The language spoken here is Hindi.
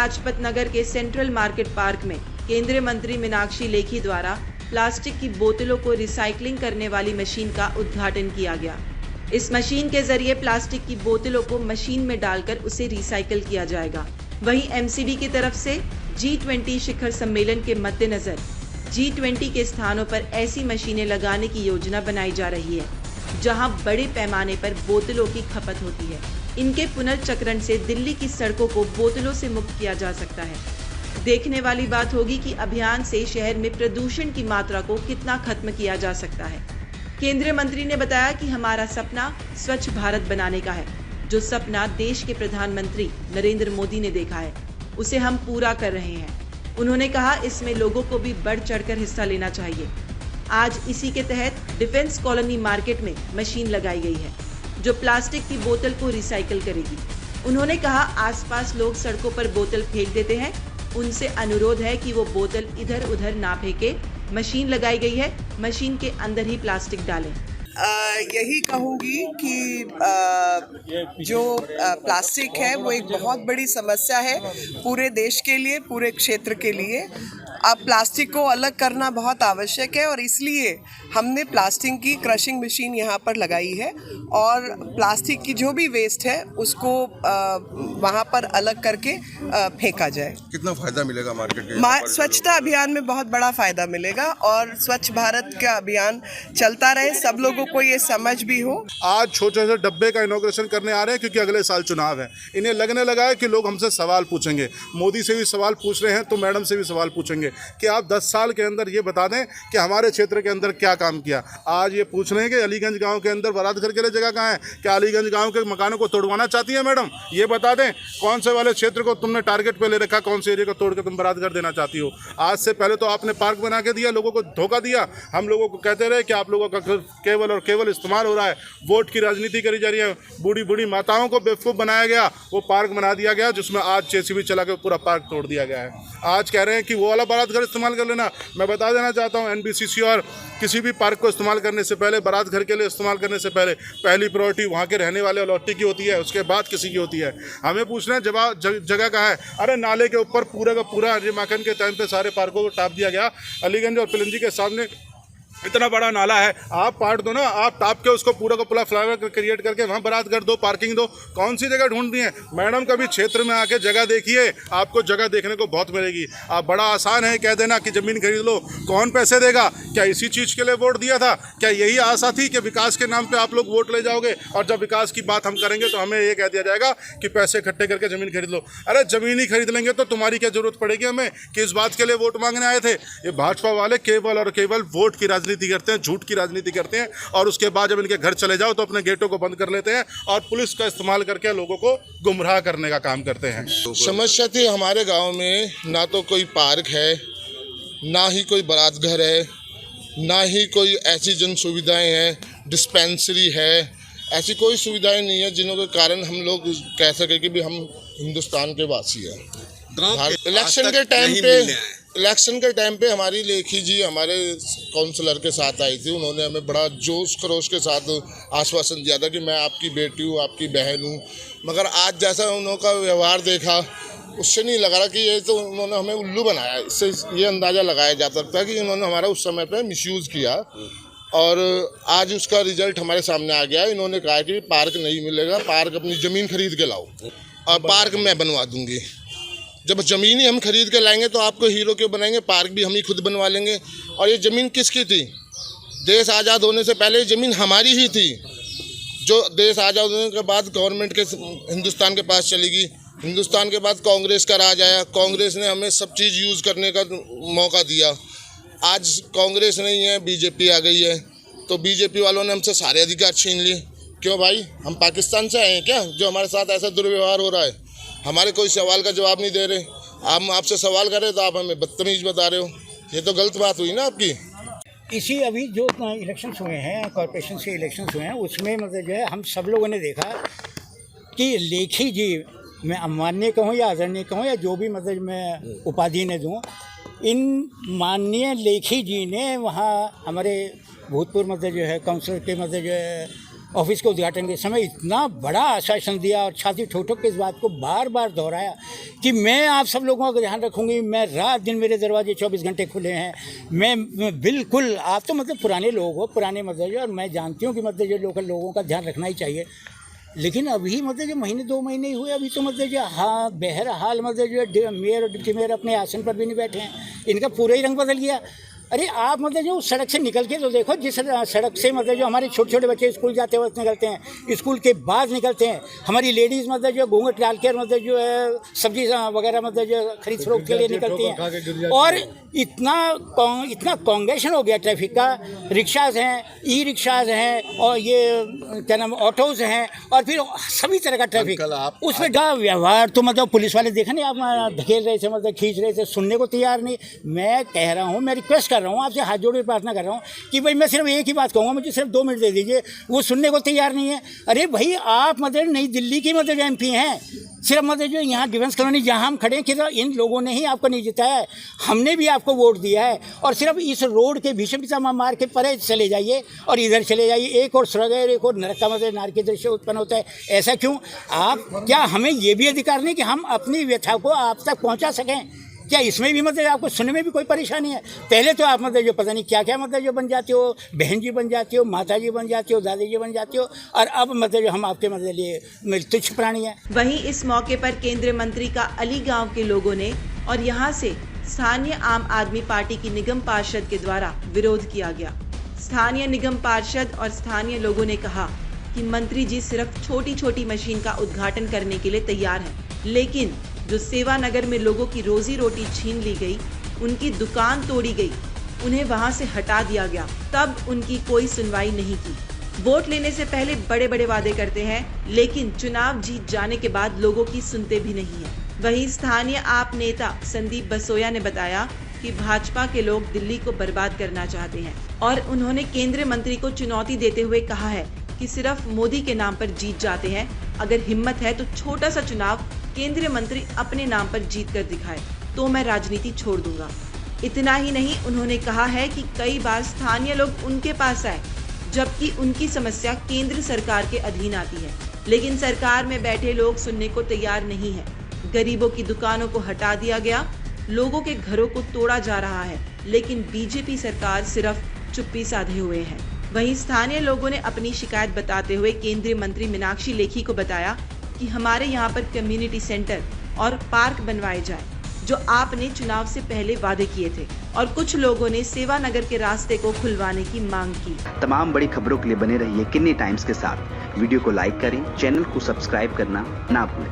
लाजपत नगर के सेंट्रल मार्केट पार्क में केंद्रीय मंत्री मीनाक्षी लेखी द्वारा प्लास्टिक की बोतलों को रिसाइकलिंग करने वाली मशीन का उद्घाटन किया गया। इस मशीन के जरिए प्लास्टिक की बोतलों को मशीन में डालकर उसे रिसाइकिल किया जाएगा। वहीं एमसीडी की तरफ से G20 शिखर सम्मेलन के मद्देनजर G20 के स्थानों पर ऐसी मशीनें लगाने की योजना बनाई जा रही है, जहां बड़े पैमाने पर बोतलों की खपत होती है। इनके पुनर्चक्रण से दिल्ली की सड़कों को बोतलों से मुक्त किया जा सकता है। देखने वाली बात होगी कि अभियान से शहर में प्रदूषण की मात्रा को कितना खत्म किया जा सकता है। केंद्रीय मंत्री ने बताया कि हमारा सपना स्वच्छ भारत बनाने का है। जो सपना देश के प्रधानमंत्री नरेंद्र मोदी ने देखा है, उसे हम पूरा कर रहे हैं। उन्होंने कहा, इसमें लोगों को भी बढ़ चढ़कर हिस्सा लेना चाहिए। आज इसी के तहत डिफेंस कॉलोनी मार्केट में मशीन लगाई गई है, जो प्लास्टिक की बोतल को रिसाइकिल करेगी। उन्होंने कहा, आसपास लोग सड़कों पर बोतल फेंक देते हैं, उनसे अनुरोध है कि वो बोतल इधर उधर ना फेंके। मशीन लगाई गई है, मशीन के अंदर ही प्लास्टिक डालें। यही कहूँगी कि जो प्लास्टिक है वो एक बहुत बड़ी समस्या है पूरे देश के लिए, पूरे क्षेत्र के लिए। अब प्लास्टिक को अलग करना बहुत आवश्यक है और इसलिए हमने प्लास्टिक की क्रशिंग मशीन यहाँ पर लगाई है और प्लास्टिक की जो भी वेस्ट है उसको वहाँ पर अलग करके फेंका जाए। कितना फ़ायदा मिलेगा मार्केट के? स्वच्छता अभियान में बहुत बड़ा फ़ायदा मिलेगा और स्वच्छ भारत का अभियान चलता रहे, सब लोगों को ये समझ भी हो। आज छोटे से डब्बे का इनॉग्रेशन करने आ रहे हैं क्योंकि अगले साल चुनाव है। इन्हें लगने लगा है कि लोग हमसे सवाल पूछेंगे। मोदी से भी सवाल पूछ रहे हैं तो मैडम से भी सवाल पूछेंगे कि आप 10 साल के अंदर ये बता दें कि हमारे क्षेत्र के अंदर क्या काम किया। आज ये पूछ रहे हैं कि अलीगंज गांव के अंदर बारात घर के लिए जगह कहाँ है, क्या अलीगंज गांव के मकानों को तोड़वाना चाहती है मैडम? ये बता दें कौन से वाले क्षेत्र को तुमने टारगेट पे ले रखा, कौन से एरिया को तोड़ के तुम बारात घर देना चाहती हो। आज से पहले तो आपने पार्क बना के दिया, लोगों को धोखा दिया। हम लोगों को कहते रहे कि आप लोगों का केवल और केवल इस्तेमाल हो रहा है, वोट की राजनीति करी जा रही है। बूढ़ी बूढ़ी माताओं को बेवकूफ़ बनाया गया, वो पार्क बना दिया गया जिसमें आज जेसीबी चला के पूरा पार्क तोड़ दिया गया है। आज कह रहे हैं कि वो वाला बारात घर इस्तेमाल कर लेना। मैं बता देना चाहता हूँ, एनबीसीसी और किसी भी पार्क को इस्तेमाल करने से पहले, बारात घर के लिए इस्तेमाल करने से पहले पहली प्रायोरिटी वहाँ के रहने वाले अलॉटी की होती है, उसके बाद किसी की होती है। हमें पूछना है जगह कहाँ है। अरे नाले के ऊपर पूरा का पूरा माखन के टाइम पे सारे पार्कों को टाप दिया गया। अलीगंज और पिलंजी के सामने इतना बड़ा नाला है, आप पाट दो ना, आप टाप के उसको पूरा का पूरा फ्लाईओवर क्रिएट करके वहाँ बारात घर दो, पार्किंग दो। कौन सी जगह ढूंढ दी है मैडम? कभी क्षेत्र में आके जगह देखिए, आपको जगह देखने को बहुत मिलेगी। आप बड़ा आसान है कह देना कि ज़मीन खरीद लो। कौन पैसे देगा? क्या इसी चीज़ के लिए वोट दिया था? क्या यही आशा थी कि विकास के नाम पर आप लोग वोट ले जाओगे और जब विकास की बात हम करेंगे तो हमें ये कह दिया जाएगा कि पैसे इकट्ठे करके ज़मीन खरीद लो। अरे ज़मीन ही खरीद लेंगे तो तुम्हारी क्या ज़रूरत पड़ेगी हमें? किस बात के लिए वोट मांगने आए थे? ये भाजपा वाले केवल और केवल वोट की राजनीति करते हैं, झूठ की राजनीति करते हैं और उसके बाद जब इनके घर चले जाओ तो अपने गेटों को बंद कर लेते हैं और पुलिस का इस्तेमाल करके लोगों को गुमराह करने का काम करते हैं। समस्या थी हमारे गांव में, ना तो कोई पार्क है, ना ही कोई बारात घर है, ना ही कोई ऐसी जन सुविधाएं हैं, डिस्पेंसरी है, ऐसी कोई सुविधाएं नहीं है जिनके कारण हम लोग कह सके कि भी हम हिंदुस्तान के वासी हैं। इलेक्शन के टाइम पे हमारी लेखी जी हमारे काउंसलर के साथ आई थी। उन्होंने हमें बड़ा जोश खरोश के साथ आश्वासन दिया था कि मैं आपकी बेटी हूँ, आपकी बहन हूँ। मगर आज जैसा उनका व्यवहार देखा, उससे नहीं लगा रहा कि ये तो उन्होंने हमें उल्लू बनाया। इससे ये अंदाज़ा लगाया जा सकता है कि इन्होंने हमारा उस समय पर मिसयूज़ किया और आज उसका रिजल्ट हमारे सामने आ गया। इन्होंने कहा कि पार्क नहीं मिलेगा, पार्क अपनी ज़मीन खरीद के लाओ और पार्क मैं बनवा दूँगी। जब ज़मीन ही हम खरीद के लाएंगे तो आपको हीरो क्यों बनाएंगे? पार्क भी हम ही खुद बनवा लेंगे। और ये ज़मीन किसकी थी? देश आज़ाद होने से पहले ज़मीन हमारी ही थी, जो देश आज़ाद होने के बाद गवर्नमेंट के हिंदुस्तान के पास चलेगी। हिंदुस्तान के बाद कांग्रेस का राज आया, कांग्रेस ने हमें सब चीज़ यूज़ करने का मौका दिया। आज कांग्रेस नहीं है, बीजेपी आ गई है, तो बीजेपी वालों ने हमसे सारे अधिकार छीन लिए। क्यों भाई? हम पाकिस्तान से आए हैं क्या जो हमारे साथ ऐसा दुर्व्यवहार हो रहा है? हमारे कोई सवाल का जवाब नहीं दे रहे। हम आपसे सवाल कर रहे तो आप हमें बदतमीज बता रहे हो। ये तो गलत बात हुई ना आपकी। इसी अभी जो इलेक्शंस हुए हैं, कॉर्पोरेशन के इलेक्शंस हुए हैं, उसमें मतलब जो है हम सब लोगों ने देखा कि लेखी जी, मैं माननीय कहूँ या आदरणीय कहूँ या जो भी मतलब मैं उपाधि ने दूँ, इन माननीय लेखी जी ने वहाँ हमारे भूतपूर्व मतलब जो है काउंसिलर के मतलब जो है ऑफिस के उद्घाटन के समय इतना बड़ा आश्वासन दिया और छाती ठोक ठोक के इस बात को बार बार दोहराया कि मैं आप सब लोगों का ध्यान रखूंगी, मैं रात दिन मेरे दरवाजे 24 घंटे खुले हैं, मैं बिल्कुल, आप तो मतलब पुराने लोग हो, पुराने मतलब और मैं जानती हूँ कि मतलब जो लोकल लोगों का ध्यान रखना ही चाहिए। लेकिन अभी मतलब जो महीने 2 महीने ही हुए, अभी तो मतलब जो बहरहाल मतलब जो मेयर और डिप्टी मेयर अपने आसन पर भी नहीं बैठे हैं, इनका पूरा ही रंग बदल गया। अरे आप मतलब जो सड़क से निकल के तो देखो, जिस सड़क से मतलब जो हमारे छोटे छोटे बच्चे स्कूल जाते वक्त निकलते हैं, स्कूल के बाद निकलते हैं, हमारी लेडीज़ मतलब जो घूंघट डाल कर मतलब जो है सब्जी वगैरह मतलब जो खरीद फरोख्त के लिए निकलती हैं, और इतना कॉन्गेशन हो गया ट्रैफिक का। रिक्शाज हैं, ई रिक्शाज हैं, और ये क्या नाम ऑटोज़ हैं, और फिर सभी तरह का ट्रैफिक। उसमें का व्यवहार तो मतलब पुलिस वाले देखा नहीं, आप धकेल रहे थे, मतलब खींच रहे थे, सुनने को तैयार नहीं। मैं कह रहा हूँ, मैं रिक्वेस्ट कर रहा हूँ आपसे, हाथ जोड़ के प्रार्थना कर रहा हूँ कि भाई मैं सिर्फ एक ही बात कहूँगा, मुझे सिर्फ 2 मिनट दे दीजिए। वो सुनने को तैयार नहीं है। अरे भाई आप मतलब नई दिल्ली की मतलब MP हैं, सिर्फ मतलब जो यहाँ डिफेंस कॉलोनी जहाँ हम खड़े हैं कि इन लोगों ने ही आपको नहीं जिताया है, हमने भी आपको वोट दिया है। और सिर्फ इस रोड के भीषण पिछड़ा मार के परे चले जाइए और इधर चले जाइए, एक और स्वर्ग है, एक और नरक का मतलब नार के दृश्य उत्पन्न होता है। ऐसा क्यों? आप क्या हमें ये भी अधिकार नहीं कि हम अपनी व्यथा को आप तक पहुँचा सकें? क्या इसमें भी मतलब आपको सुनने में भी कोई परेशानी है? पहले तो आप मतलब जो पता नहीं क्या क्या मतलब जो बन जाते हो, बहन जी बन जाती हो, माता जी बन जाती हो, दादी जी बन जाती हो, और अब मतलब हम आपके मतलब लिए तुच्छ प्राणी हैं। वहीं इस मौके पर केंद्रीय मंत्री का अली गांव के लोगों ने और यहां से स्थानीय आम आदमी पार्टी की निगम पार्षद के द्वारा विरोध किया गया। स्थानीय निगम पार्षद और स्थानीय लोगों ने कहा कि मंत्री जी सिर्फ छोटी छोटी मशीन का उद्घाटन करने के लिए तैयार हैं, लेकिन जो सेवा नगर में लोगों की रोजी रोटी छीन ली गई, उनकी दुकान तोड़ी गई, उन्हें वहां से हटा दिया गया, तब उनकी कोई सुनवाई नहीं की। वोट लेने से पहले बड़े बड़े वादे करते हैं, लेकिन चुनाव जीत जाने के बाद लोगों की सुनते भी नहीं है। वहीं स्थानीय आप नेता संदीप बसोया ने बताया कि भाजपा के लोग दिल्ली को बर्बाद करना चाहते हैं, और उन्होंने केंद्रीय मंत्री को चुनौती देते हुए कहा है कि सिर्फ मोदी के नाम पर जीत जाते हैं। अगर हिम्मत है तो छोटा सा चुनाव केंद्रीय मंत्री अपने नाम पर जीत कर दिखाए, तो मैं राजनीति छोड़ दूंगा। इतना ही नहीं, उन्होंने कहा है कि कई बार स्थानीय लोग उनके पास आए, जबकि उनकी समस्या केंद्र सरकार के अधीन आती है, लेकिन सरकार में बैठे लोग सुनने को तैयार नहीं है। गरीबों की दुकानों को हटा दिया गया, लोगों के घरों को तोड़ा जा रहा है, लेकिन बीजेपी सरकार सिर्फ चुप्पी साधे हुए है। वहीं स्थानीय लोगों ने अपनी शिकायत बताते हुए केंद्रीय मंत्री मीनाक्षी लेखी को बताया कि हमारे यहाँ पर कम्युनिटी सेंटर और पार्क बनवाए जाए, जो आपने चुनाव से पहले वादे किए थे, और कुछ लोगों ने सेवा नगर के रास्ते को खुलवाने की मांग की। तमाम बड़ी खबरों के लिए बने रहिए किन्नी टाइम्स के साथ। वीडियो को लाइक करें, चैनल को सब्सक्राइब करना ना भूलें।